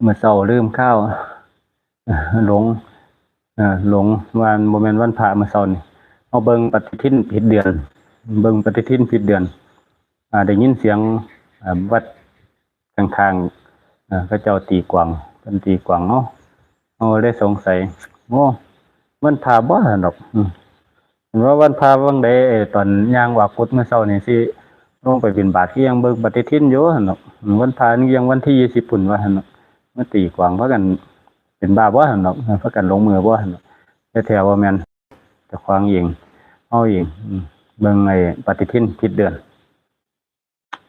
เมื่อเช้าลืมข้าวหลงหลงวันโมเมนต์วันพระเมื่อเช้านี่เอาเบิ่งปฏิทินผิดเดือนเบิ่งปฏิทินผิดเดือนได้ยินเสียงวัดข้างๆเขาเจ้าตีกวางเป็นตีกวางเนาะเอาได้สงสัยโอ้วันพระบ่ล่ะดอกเห็นว่าวันพระวันใดตอนย่างว่าพุธเมื่อเช้านี่สิลงไปบิณฑบาตที่ยังเบิ่งปฏิทินอยู่หั่นดอกวันพระนี่ยังวันที่20พุ่นว่าหั่นดอกมาตีกวางพากันเป็นบ้าบ่หั่นดอกพากันลงมือบ่หั่นดอกแต่แท้ว่าแม่นเจ้าของเองเอาเองเบิ่งปฏิทินผิดเดือน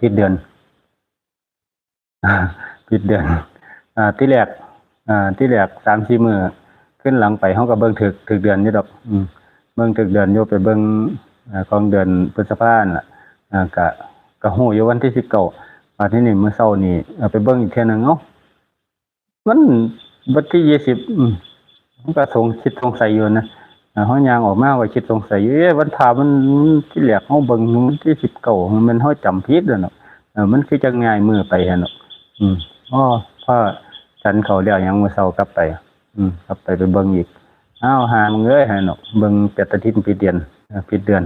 ผิดเดือน ผิดเดือนที่แรก3-4มื้อขึ้นหลังไปเฮาก็เบิ่งถึกเดือนอยู่ดอกเบิ่งถึกเดือนอยู่ไปเบิ่งของเดือนพฤษภาคมล่ะก็ฮู้อยู่วันที่19มาที่นี่มื้อเช้านี่ไปเบิ่งอีกเที่ยนึงเอ้ามันวันที่20มันก็คิดสงสัยอยู่นะเฮาย่างออกมาก็คิดสงสัยอยู่วันพระมันที่แรกเฮาเบิ่งวันที่19มันเฮาจำผิดแล้วเนาะมันคือจังง่ายมื้อไปหั่นเนาะอ้อพอฉันเขาแล้วยังมื้อเช้ากลับไปกลับไปเบิ่งอีกอ้าวหามึงเอ้ยหั่นเนาะเบิ่งปฏิทินผิดเดือนผิดเดือน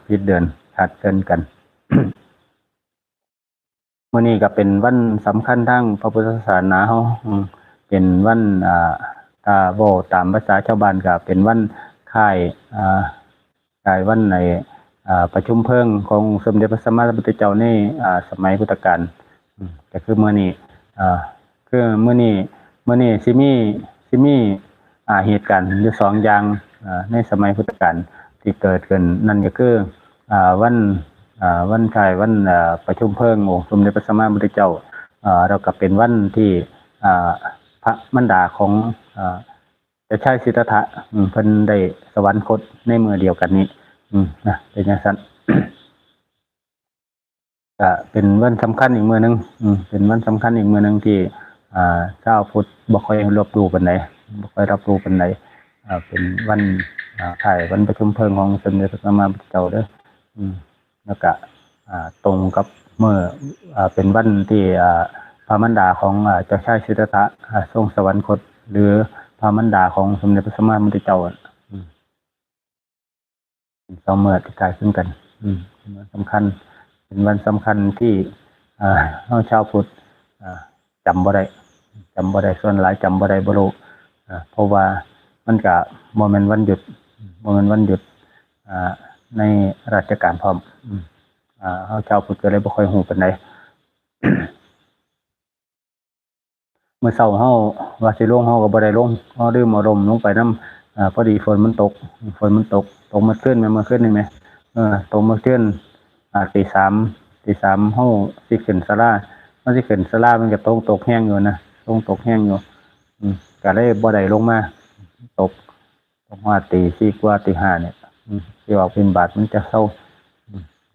ผิดเดือนขาดเกินกัน มื้อนี้ก็เป็นวันสำคัญทางพระพุทธศาสนาเฮาเป็นวันถ้าเว้าตามภาษาชาวบ้านก็เป็นวันคล้ายวันประชุมเพลิงของสมเด็จพระสัมมาสัมพุทธเจ้าในสมัยพุทธกาลก็คือมื้อนี้คือมื้อนี้สิมีเหตุการณ์อยู่2อย่างในสมัยพุทธกาลที่เกิดขึ้นนั่นก็คือวันคล้ายวันประชุมเพลิงองค์สมเด็จพระสัมมาสัมพุทธเจ้าแล้วก็เป็นวันที่พระมารดาของเจ้าชายสิทธัตถะเพิ่นได้สวรรคตในมื้อเดียวกันนี้เป็นจังซั่น ก็เป็นวันสำคัญอีกมื้อนึงเป็นวันสำคัญอีกมื้อนึงที่ชาวพุทธบ่ค่อยรับรู้ปานใดเป็นวันคล้ายวันประชุมเพลิงของสมเด็จพระสัมมาสัมพุทธเจ้าเด้อแล้วก็ตรงกับมื้อเป็นวันที่พระมารดาของเจ้าชายสิทธัตถะทรงสวรรคตหรือพระมารดาของสมเด็จพระสัมมาสัมพุทธเจ้าเป็น2มื้อที่คล้ายคลึงกันเป็นวันสำคัญเป็นวันสำคัญที่เฮาชาวพุทธจำบ่ได้ส่วนหลายจำบ่ได้บ่รู้เพราะว่ามันก็บ่แม่นวันหยุดในราชการพร้อมเฮาชาวพุทธก็เลยบ่ค่อยฮู้ปานใด เมื่อเช้าเฮาว่าสิลงเฮาก็บ่ได้ลงเฮาลืมเอาร่มลงไปนำพอดีฝนมันตกตกเมื่อคืนนี่แม่ตกเมื่อคืนตีสามเฮาสิขึ้นศาลามันก็ตกแห้งอยู่นะตกแห้งอยู่ก็เลยบ่ได้ลงมาตกฮอดตี4กว่าตี5เนี่ยสิออกบิณฑบาตมันจะเซา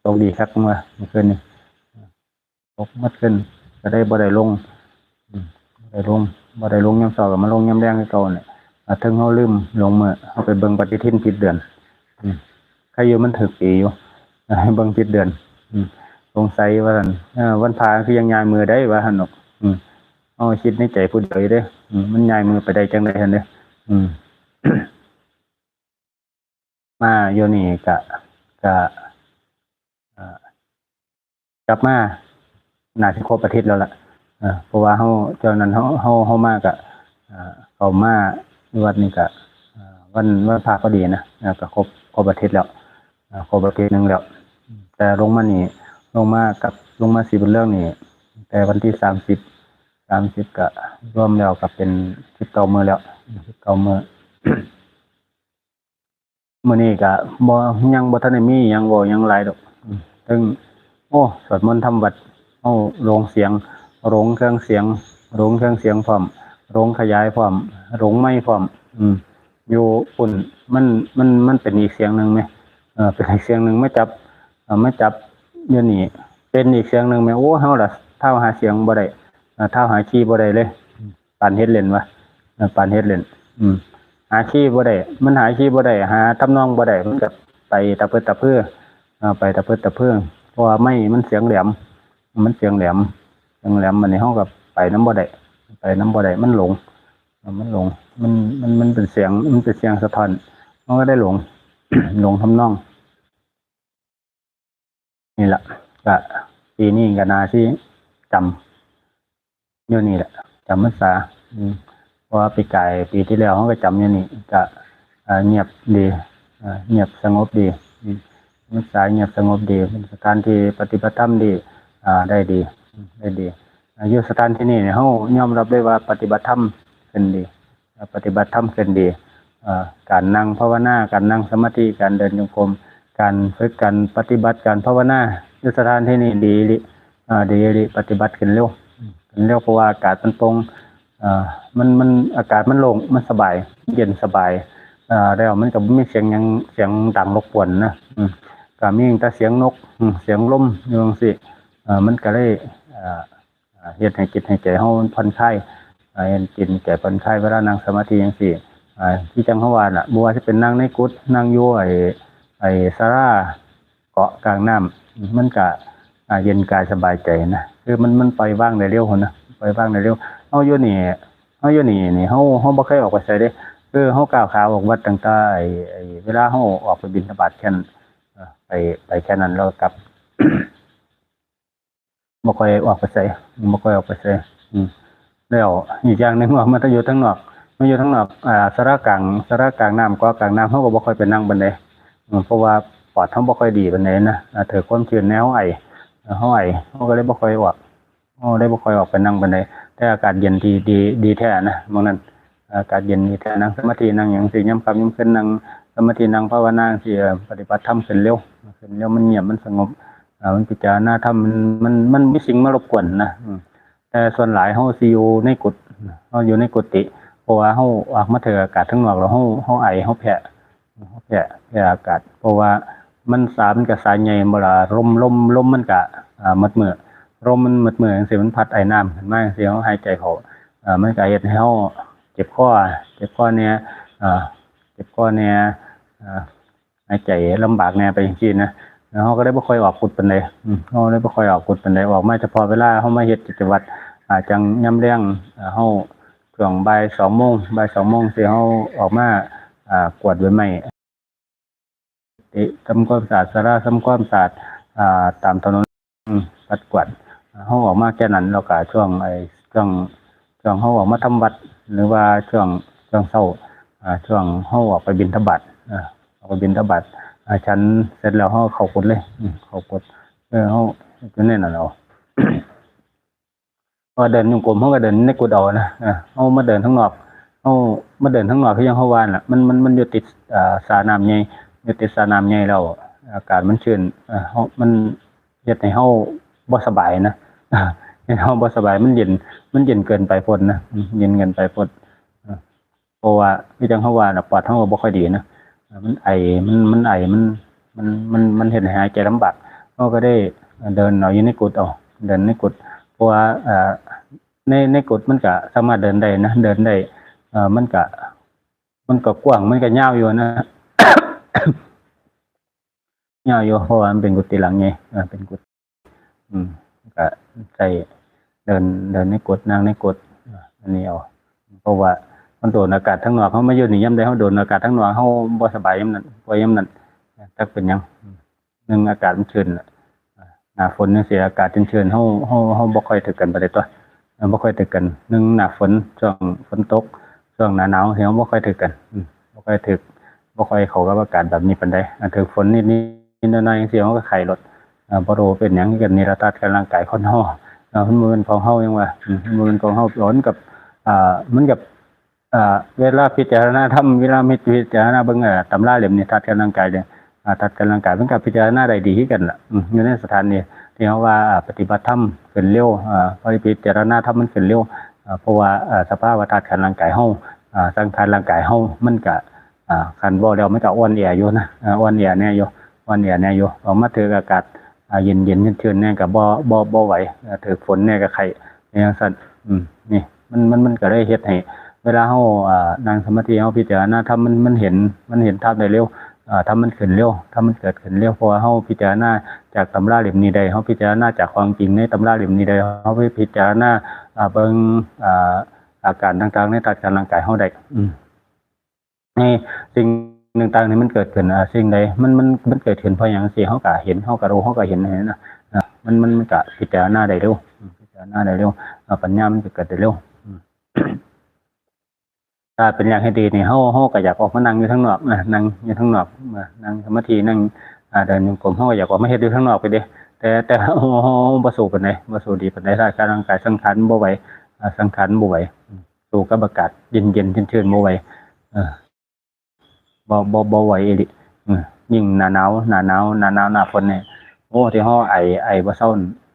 ตกดีคักเมื่อคืนนี่ตกเมื่อคืนก็ได้บ่ได้ลงบ่ได้ลงยามเช้าก็มาลงยามแลงคือเก่าเนี่ยถึงเฮาลืมลงมื้อเฮาไปเบิ่งปฏิทินผิดเดือนใครอยู่มันถึกปีอยู่ให้เบิ่งผิดเดือนสงสัยว่าซั่นวันพระคือยังย้ายมือได้ว่าหั่นเนาะเอาคิดในใจผู้เดียวเด้มันย้ายมือไปได้จังได๋หั่นเด้มาอยู่นี่ก็กลับมาน่าสิครบอาทิตย์แล้วล่ะเพราะว่าเฮาเจ้านั้นเฮามาก็เข้ามาวัดนี่ก็วันพระพอดีนะก็ครบอาทิตย์แล้วครบอาทิตย์นึงแล้วแต่ลงมาสีบุญเรื่องนี่แต่วันที่30ก็รวมแล้วก็เป็น19มื้อแล้ว19มื้อ มื้อนี้ก็ยังบ่ทันได้มีหยังเว้าหยังหลายดอกถึงสวดมนต์ทำวัดเฮาโรงเครื่องเสียงพร้อมโรงขยายพร้อมโรงไม้พร้อมอยู่ปุ่นมันเป็นอีกเสียงนึงแหมเป็นอีกเสียงนึงมาจับอยู่นี่เป็นอีกเสียงนึงแหมเฮาล่ะเท้าหาเสียงบ่ได้เท้าหาคีย์บ่ได้เลยปานเฮ็ดเล่นวะปานเฮ็ดเล่นหาคีย์บ่ได้มันหาคีย์บ่ได้หาทำนองบ่ได้มันก็ไปตะเพิดตะเพื่อเพราะว่าไม้มันเสียงแหลมมันนี้เฮาก็ไปนำบ่ได้ ไปน้ำบ่ได้มันหลงมันหลงมันเป็นเสียงมันเป็นเสียงสะท้อนมันก็ได้หลง หลงทำนองนี่แหละก็ปีนี้ก็นาที่จำอยู่นี่แหละจำพรรษาเพราะว่าปีที่แล้วเขาก็จำอยู่นี่ก็เงียบดีเงียบสงบดีพรรษาเงียบสงบดีเป็นสถานที่ปฏิบัติธรรมดีได้ดีได้ดีอยู่สถานที่นี่เนี่ยเขายอมรับได้ว่าปฏิบัติธรรมขึ้นดีปฏิบัติธรรมขึ้นดีการนั่งภาวนาการนั่งสมาธิการเดินจงกรมการฝึกการปฏิบัติการภาวนาอยู่สถานที่นี่ดีดีปฏิบัติขึ้นเร็วเพราะว่าอากาศมันโปร่งมันอากาศมันโล่งมันสบายเย็นสบายแล้วมันก็ไม่มีเสียงยังเสียงดังรบกวนนะก็มีแต่เสียงนกเสียงลมอยู่จังซี่มันก็เลยเฮ็ดให้จิตให้ใจเฮาผ่อนคลายเฮ็ดจิตใจผ่อนคลายเวลานั่งสมาธิจังซี่ที่จังเฮาว่าน่ะบ่ว่าสิเป็นนั่งในกุฏินั่งอยู่ไอ้ศาลาเกาะกลางน้ำมันก็เย็นกายสบายใจนะคือมันปล่อยว่างได้เร็วพุ่นนะปล่อยว่างได้เร็วเฮาอยู่นี่เฮาบ่เคยออกไปไสเด้คือเฮาก้าวขาออกวัดตั้งแต่เวลาเฮาออกไปบิณฑบาตแค่นั้นไปแค่นั้นแล้วกลับ บ่ค่อยออกไปไสแล้วอีกอย่างหนึงว่ามันจะอยู่ทั้งนอกสาระกลางน้ำเกาะกลางน้ำเฮาก็บ่ค่อยไปนั่งปานใดเพราะว่าปอดเฮาบ่ค่อยดีปานใดนะถือความชื้นแนวเฮาก็เลยบ่ค่อยออกไปนั่งปานใดแต่อากาศเย็นดีแท้นะมื้อนั้นอากาศเย็นดีแท้นั่งสมาธินั่งหยังสิยามค่ำยามคืนนั่งสมาธินั่งภาวนาสิปฏิบัติธรรมขึ้นเร็วมันเงียบมันสงบมันพิจารณาธรรมมันมีสิ่งมารบกวนนะแต่ส่วนหลายเฮาสิอยู่ในกุฏิเฮาอยู่ในกุฏิเพราะว่าเฮาออกมาเถอะอากาศข้างนอกแล้วเฮาไอเฮาแพ้อากาศเพราะว่ามันก็สายใหญ่บ่ล่ะลมมันก็มัดมือลมมันมัดมือจังซี่มันพัดไอน้ำขึ้นมาจังซี่เฮาหายใจเข้ามันก็เฮ็ดให้เฮาเจ็บคอเนี่ยเจ็บคอเนี่ยหายใจลำบากแน่ไปจังซี่นะเฮาก็ได้บ่ค่อยออกกุฏิปานใดเฮาได้บ่ค่อยออกกุฏิปานใดออกมาเฉพาะเวลาเฮามาเฮ็ดกิจวัตรจังยามแลงเฮาช่วงบ่าย 2 โมงสิเฮาออกมากวาดใบไม้ทำความสะอาดศาลาทำความสะอาดตามถนนปัดกวาดเฮาออกมาแค่นั้นแล้วก็ช่วงเฮาออกมาทำวัดหรือว่าช่วงเช้าช่วงเฮาออกไปบิณฑบาตฉันเสร็จแล้วเฮาเข้ากุฏิเลยเข้ากุฏิเฮาอยู่ในนั้นเอาพอเดินจงกรมเฮาก็เดินในกุฏิเอานะเฮามาเดินข้างนอกคือยังเฮาว่าน่ะมันอยู่ติดสระน้ำใหญ่แล้วอากาศมันชื้นเฮามันเฮ็ดให้เฮาบ่สบายนะเฮ็ดเฮาบ่สบายมันเย็นเกินไปพุ่นนะเย็นเกินไปพุ่นเพราะว่าคือจังเฮาว่าน่ะปอดเฮาก็บ่ค่อยดีนะมันไอมันเฮ็ดให้หายใจลำบากเฮาก็ได้เดินเอาอยู่ในกุฏิเอาเดินในกุฏิเพราะว่าในกุฏิมันก็สามารถเดินได้นะเดินได้มันก็กว้างมันก็ยาวอยู่นะ ยาวอยู่เพราะว่ามันเป็นกุฏิหลังใหญ่เป็นกุฏิก็ใช้เดินในกุฏินั่งในกุฏิอันนี้เอาเพราะว่ามันโดนอากาศข้างนอกเฮามาอยู่นี่ยามใดเฮาโดนอากาศข้างนอกเฮาบ่สบายยามนั้นป่วยยามนั้นจักเป็นหยังนึงอากาศมันชื้นหน้าฝนจังซี่อากาศชื้นๆเฮาบ่ค่อยถึกกันปานใดตัวบ่ค่อยถึกกันนึงหน้าฝนช่วงฝนตกช่วงหน้าหนาวเฮาบ่ค่อยถึกกันบ่ค่อยเข้ากับอากาศแบบนี้ปานใดถึกฝนนิดหน่อยๆจังซี่เฮาก็ไข้รถบ่รู้เป็นหยังกันนี่ละตัดกับร่างกายคนเฮามันบ่แม่นของเฮายังว่ามันบ่แม่นของเฮาร้อนกับมันกับเวลาพิจารณาธรรมเวลาพิจารณาเบิ่งตำราเล่มนี้ทัดกับร่างกายเนี่ยทัดกับร่างกายมันก็พิจารณาได้ดีคือกันล่ะอยู่ในสถานนี้ที่เฮาว่าปฏิบัติธรรมขึ้นเร็วพอพิจารณาธรรมมันขึ้นเร็วเพราะว่าสภาวะธาตุของร่างกายเฮาสังขารร่างกายเฮามันก็คันบ่แล้วมันก็อ่อนแออยู่นะอ่อนแอแน่อยู่ออกมาถืออากาศเย็นๆชื้นๆแน่ก็บ่ไหวถือฝนแน่ก็ไข้จังซั่นนี่มันก็ได้เฮ็ดให้เวลาเฮานั่งสมาธิเฮาพิจารณาธรรมมันเห็นธรรมได้เร็ว ถ้ามันขึ้นเร็วถ้ามันเกิดขึ้นเร็วเพราะว่าเฮาพิจารณาจากตำราเล่มนี้ได้เฮาพิจารณาจากความจริงในตำราเล่มนี้ได้เฮาไปพิจารณาเบิ่งอาการต่างๆในธาตุขันธ์ร่างกายเฮาได้ในสิ่งต่างๆนี่มันเกิดขึ้นสิ่งใดมันเกิดขึ้นเพราะหยังสิเฮาก็เห็นเฮาก็รู้เฮาก็เห็นนะมันก็พิจารณาได้เร็วพิจารณาได้เร็วปัญญามันจะเกิดได้เร็วถ้าเป็นอย่างให้ดีนี่เฮาก็อยากออกมานั่งอยู่ข้างนอกนั่งอยู่ข้างนอกนั่งสมาธินั่งเดินจงกรมเฮาก็อยากออกมาเฮ็ดอยู่ข้างนอกไปเด้แต่เฮาบ่สู้ปานใดบ่สู้ดีปานใดถ้าร่างกายสังขารบ่ไหวสังขารบ่ไหวสู้กับอากาศเย็นๆชื้นๆบ่ไหวบ่ไหวอีหลียิ่งหน้าหนาวหน้าฝนนี่โอ้ที่เฮาไอบ่เซา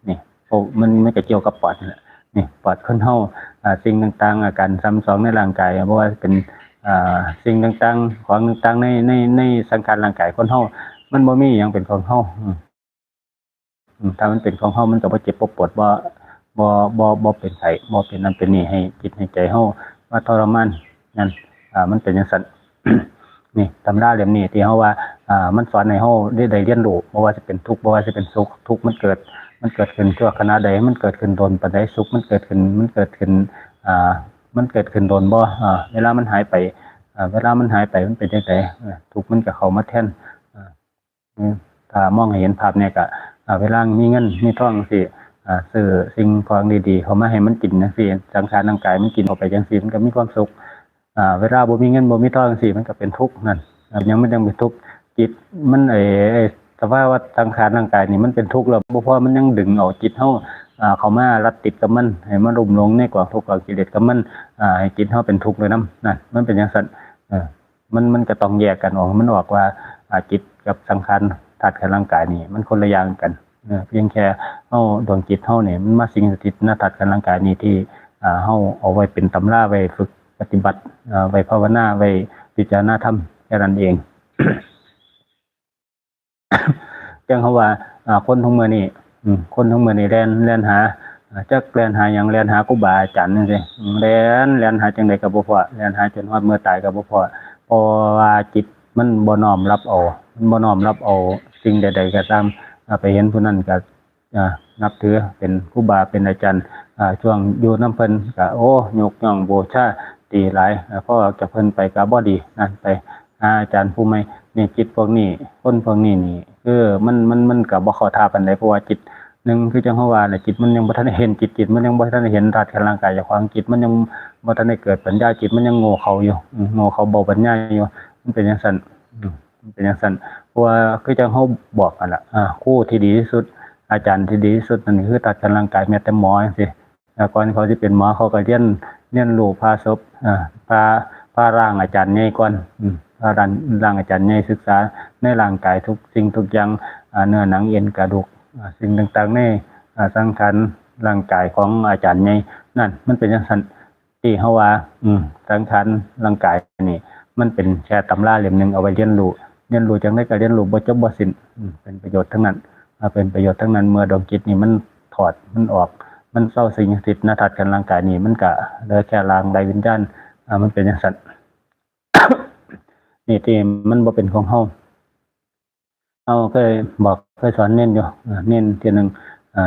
นี่โอ้มันก็เกี่ยวกับปอดนี่ปอดคนเฮาสิ่งต่างๆอาการซ้ำซ้อนในร่างกายบ่ว่าเป็นสิ่งต่างๆของต่างๆในสังขารร่างกายคนเฮามันบ่มีหยังเป็นของเฮาถ้ามันเป็นของเฮามันก็บ่เจ็บบ่ปวดบ่เป็นไข้บ่เป็นนั่นเป็นนี่ให้จิตให้ใจเฮาว่าทรมานนั่นมันเป็นจังซั่น นี่ตำราเล่มนี้ที่เฮาว่ามันสอนให้เฮาได้เรียนรู้บ่ว่าจะเป็นทุกข์บ่ว่าจะเป็นสุขทุกข์มันเกิดขึ้นชั่วขณะใดมันเกิดขึ้นโดนปานใดสุขมันเกิดขึ้นมันเกิดขึ้นโดนบ่เวลามันหายไปมันเป็นจังไดทุกข์มันก็เข้ามาแทนถ้ามองให้เห็นภาพเนี่ยก็เวลามีเงินมีทองจังซี่ซื้อสิ่งของดีๆเข้ามาให้มันกินจังซี่สังขารร่างกายมันกินเข้าไปจังซี่มันก็มีความสุขเวลาบ่มีเงินบ่มีทองจังซี่มันก็เป็นทุกข์นั่นยังเป็นทุกข์จิตมันสภาวะสังขารร่างกายนี่มันเป็นทุกข์แล้วบ่พอมันยังดึงเอาจิตเฮาเข้ามารัดติดกับมันให้มันลุ่มหลงในกองทุกข์กองกิเลสกับมันให้จิตเฮาเป็นทุกข์เลยนำนั่นมันเป็นจังซั่นมันก็ต้องแยกกันออกมันออกว่าจิตกับสังขารธาตุขันธ์ร่างกายนี่มันคนละอย่างกันเพียงแค่เฮาดวงจิตเฮานี่มันมาสิงสถิตในธาตุขันธ์ร่างกายนี่ที่เฮาเอาไว้เป็นตำราไว้ฝึกปฏิบัติไว้ภาวนาไว้พิจารณาธรรมแค่นั้นเอง จังเขาว่าคนทั้งมื้อนี้แล่นหาจักแล่นหาหยังแล่นหาครูบาอาจารย์จังซี่แล่นหาจังได๋ก็บ่พอแล่นหาจนฮอดมื้อตายก็บ่พอเพราะว่าจิตมันบ่น้อมรับเอาสิ่งใดๆก็ตามไปเห็นผู้นั้นก็นับถือเป็นครูบาเป็นอาจารย์ช่วงอยู่นำเพิ่นก็โอ้ยกย่องบูชาดีหลายพอจากเพิ่นไปก็บ่ดีนั่นไปอาจารย์ผู้ใหม่นี่จิตพวกนี้คนพวกนี้นี่คือมันก็บ่เข้าท่าปานใดเพราะว่าจิตนึงคือจังเฮาว่าน่ะจิตมันยังบ่ทันได้เห็นจิตมันยังบ่ทันได้เห็นธาตุขันธ์ร่างกายเจ้าของจิตมันยังบ่ทันได้เกิดปัญญาจิตมันยังโง่เขลาอยู่โง่เขลาบ่ปัญญาอยู่มันเป็นจังซั่นมันเป็นจังซั่นเพราะว่าคือจังเฮาบอกกันล่ะครูที่ดีที่สุดอาจารย์ที่ดีที่สุดนั่นคือธาตุขันธ์ร่างกายแม้แต่หมอจังซี่ก่อนเขาสิเป็นหมอเขาก็เรียนรู้ผ่าศพผ่าร่างอาจารย์ใหญ่ก่อนผ่าร่างอาจารย์ใหญ่ศึกษาในร่างกายทุกสิ่งทุกอย่างเนื้อหนังเอ็นกระดูกสิ่งต่างๆในสังขารร่างกายของอาจารย์ใหญ่นั่นมันเป็นจังซั่นที่เฮาว่าสังขารร่างกายนี่มันเป็นแค่ตำราเล่มนึงเอาไว้เรียนรู้จังได๋ก็เรียนรู้บ่จบบ่สิ้นเป็นประโยชน์ทั้งนั้นเป็นประโยชน์ทั้งนั้นเมื่อดวงจิตนี่มันถอดมันออกมันเศร้าสิ่งศักดิ์สิทธิ์ธาตุขันธ์ร่างกายนี่มันก็เหลือแค่ร่างใดวิญญาณมันเป็นจังซั่น นี่ที่มันบ่เป็นของเฮาเคยสอนเน้นอยู่เน้นเที่ยนึง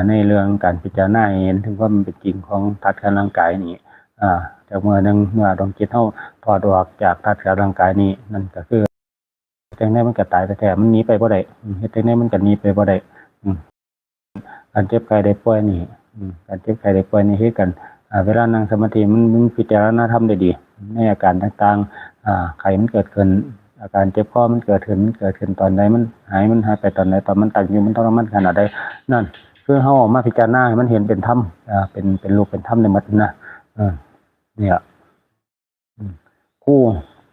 ในเรื่องการพิจารณาเห็นถึงว่ามันเป็นจริงของธาตุขันธ์ร่างกายนี่จากเมื่อนึงเมื่อดวงจิตเฮาถอดออกจากธาตุขันธ์ร่างกายนี้นั่นก็คือจังได๋มันก็ตายแท้ๆมันหนีไปบ่ได้เฮ็ดจังได๋มันก็หนีไปบ่ได้การเจ็บไข้ได้ป่วยนี่การเจ็บไข้ได้ป่วยนี่คือกันเวลานั่งสมาธิมันพิจารณาธรรมได้ดีในอาการต่างๆไข้มันเกิดขึ้นอาการเจ็บคอมันเกิดขึ้นตอนใดมันหายไปตอนไหนตอนมันตั้งอยู่มันทรมานขนาดใดนั่นคือเฮาออกมาพิจารณาให้มันเห็นเป็นธรรมเป็นรูปเป็นธรรมในหมดนะเนี่ยคู่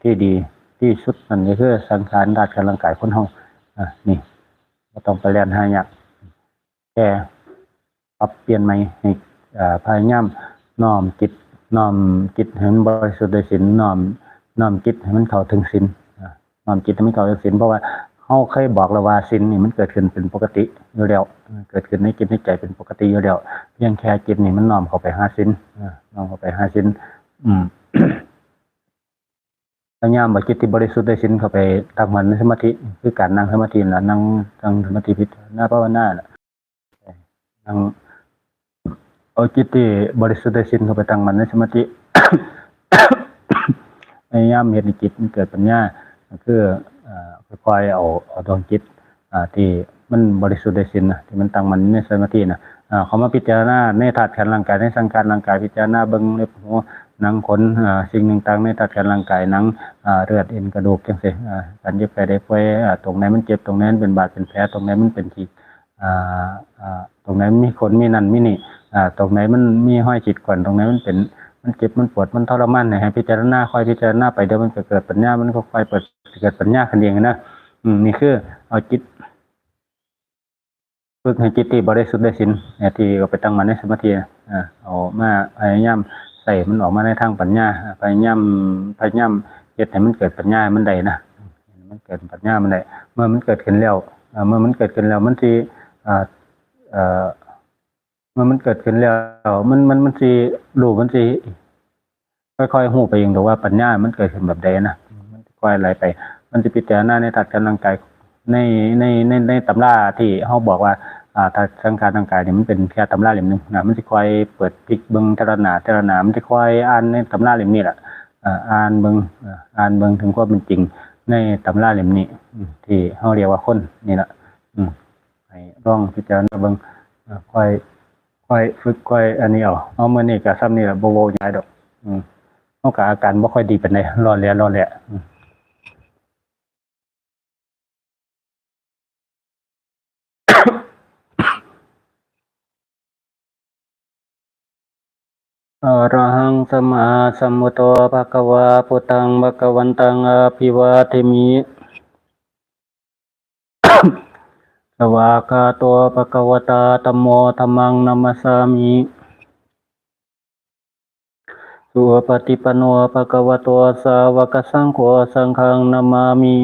ที่ดีที่สุดนั่นก็คือสังขารธาตุขันธ์ร่างกายคนเฮานี่บ่ต้องไปแล่นหาหยังแค่ปรับเปลี่ยนใหม่ให้พยายามน้อมจิตให้มันบริสุทธิ์ด้วยศีลน้อมจิตให้มันเข้าถึงศีลน้อมจิตให้มันเข้าถึงศีลเพราะว่าเฮาเคยบอกแล้วว่าศีลนี่มันเกิดขึ้นเป็นปกติอยู่แล้วเกิดขึ้นในจิตในใจเป็นปกติอยู่แล้วเพียงแค่จิตนี่มันน้อมเข้าไปหาศีลน้อมเข้าไปหาศีล พยายามเอาจิตที่บริสุทธิ์ได้สิ้นเข้าไปตั้งมั่นในสมาธิคือการนั่งสมาธินั่นล่ะนั่งสมาธิพิจารณาภาวนาน่ะนั่งเอาจิตที่บริสุทธิ์ได้สิ้นเข้าไปตั้งมั่นในสมาธิ พยายามเฮ็ดให้จิตมันเกิดปัญญาก็คือค่อยๆเอาดวงจิตที่มันบริสุทธิ์ได้สิ้นน่ะที่มันตั้งมั่นในสมาธิน่ะเขามาพิจารณาในธาตุขันธ์ร่างกายในสังขารร่างกายพิจารณาเบิ่งเล็บหัวหนังขนสิ่งต่างๆในธาตุขันธ์ร่างกายหนังเลือดเอ็นกระดูกจังซี่การเย็บแผลได้ป่วยตรงไหนมันเจ็บตรงไหนมันเป็นบาดเป็นแผลตรงไหนมันเป็นฉีกตรงไหนมีขนมีนั่นมีนี่ตรงไหนมันมีห้อยขีดข่วนตรงไหนมันเป็นมันเจ็บมันปวดมันทรมานให้พิจารณาค่อยพิจารณาไปเดี๋ยวมันจะเกิดปัญญามันก็ค่อยเกิดปัญญาขึ้นเองนะนี่คือเอาจิตฝึกให้จิตที่บริสุทธิ์ได้สิ้นที่เอาไปตั้งมั่นในสมาธิเอามาพยายามใส่มันออกมาในทางปัญญาพยายามเฮ็ดให้มันเกิดปัญญามันได้นะมันเกิดปัญญามันได้เมื่อมันเกิดขึ้นแล้วมันสิเมื่อมันเกิดขึ้นแล้วมันสิรู้มันสิค่อยๆฮู้ไปเองดอกว่าปัญญามันเกิดขึ้นแบบใดนะมันค่อยไหลไปมันสิพิจารณาในธาตุขันธ์ร่างกายในตำราที่เฮาบอกว่าธาตุสังขารร่างกายนี่มันเป็นแค่ตำราเล่มนึงมันสิค่อยเปิดพลิกเบิ่งแต่ละหน้ามันสิค่อยอ่านในตำราเล่มนี้ล่ะอ่านเบิ่งถึงความเป็นจริงในตำราเล่มนี้ที่เฮาเรียกว่าคนนี่ล่ะให้ลองพิจารณาเบิ่งค่อยฝึกค่อยอันนี้เอามื้อนี้ก็ซ้ำนี่ล่ะบ่เว้าหลายดอกเฮาก็อาการบ่ค่อยดีปานใดร้อนแรงอะระหังสัมมาสัมพุทโธภะคะวาพุทธังภะคะวันตังอะภิวาเทมิ สวากขาโตภะคะวตาธัมโมธัมมังนัมสสามิสุปฏิปันโนภะคะวะโตสาวกสังโฆสังฆังนามามิ